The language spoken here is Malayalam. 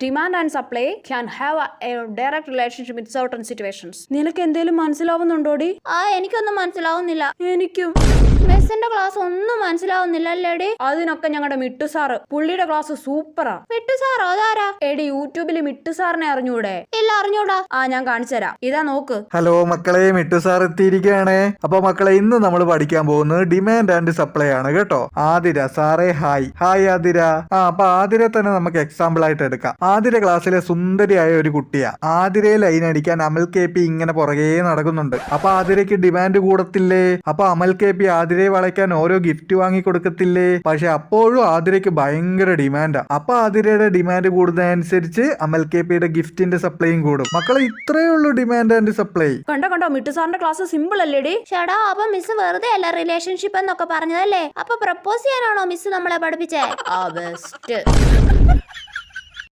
Demand and supply can have A direct relationship in certain situations. നിനക്ക് എന്തേലും മനസ്സിലാവുന്നുണ്ടോടി? എനിക്കൊന്നും മനസ്സിലാവുന്നില്ല. എനിക്കും. മിസ്സിന്റെ ക്ലാസ് ഒന്നും മനസ്സിലാവുന്നില്ല അല്ലേടി? അതിനൊക്കെ ഞങ്ങളുടെ മിട്ടു സാറ്, പുള്ളിയുടെ ക്ലാസ് സൂപ്പറാ. മിട്ടു സാറോ? അതാരാ? എടി യൂട്യൂബിൽ മിട്ടു സാറിനെ അറിഞ്ഞൂടെ? ഇല്ല, അറിഞ്ഞൂടാ. ഞാൻ കാണിച്ചു തരാം. ഇതാ നോക്ക്. ഹലോ മക്കളെ, മിട്ടു സാർ എത്തിയിരിക്കുകയാണ്. അപ്പൊ മക്കളെ, ഇന്ന് നമ്മൾ പഠിക്കാൻ പോകുന്നത് ഡിമാൻഡ് ആൻഡ് സപ്ലൈ ആണ് കേട്ടോ. ആതിര സാറേ ഹായ്. ഹായ് ആതിര. അപ്പൊ ആതിര തന്നെ നമുക്ക് എക്സാമ്പിൾ ആയിട്ട് എടുക്കാം. ആതിര ക്ലാസ്സിലെ സുന്ദരിയായ ഒരു കുട്ടിയാ. ആതിരയെ ലൈൻ അടിക്കാൻ അമൽ കെ പി ഇങ്ങനെ പുറകെ നടക്കുന്നുണ്ട്. അപ്പൊ ആതിരയ്ക്ക് ഡിമാൻഡ് കൂടത്തില്ലേ? അപ്പൊ അമൽ കെ പി ആതിരയെ വളയ്ക്കാൻ ഓരോ ഗിഫ്റ്റ് വാങ്ങി കൊടുക്കത്തില്ലേ? പക്ഷെ അപ്പോഴും ആതിരയ്ക്ക് ഭയങ്കര ഡിമാൻഡാ. അപ്പൊ ആതിരയുടെ ഡിമാൻഡ് കൂടുന്നതനുസരിച്ച് അമൽ കെ പിയുടെ ഗിഫ്റ്റിന്റെ സപ്ലൈയും കൂടും. മക്കളെ, ഇത്രയേ ഉള്ളൂ ഡിമാൻഡ് ആൻഡ് സപ്ലൈ. കണ്ടോ മിട്ടു സാറിന്റെ ക്ലാസ് സിമ്പിൾ അല്ലേടി? ചേടാ, അപ്പൊ മിസ് വെറുതെ അല്ല റിലേഷൻഷിപ്പ് എന്നൊക്കെ പറഞ്ഞതല്ലേ? അപ്പൊ പ്രപ്പോസ് ചെയ്യാനാണോ മിസ് നമ്മളെ പഠിപ്പിച്ചേ? ബെസ്റ്റ്.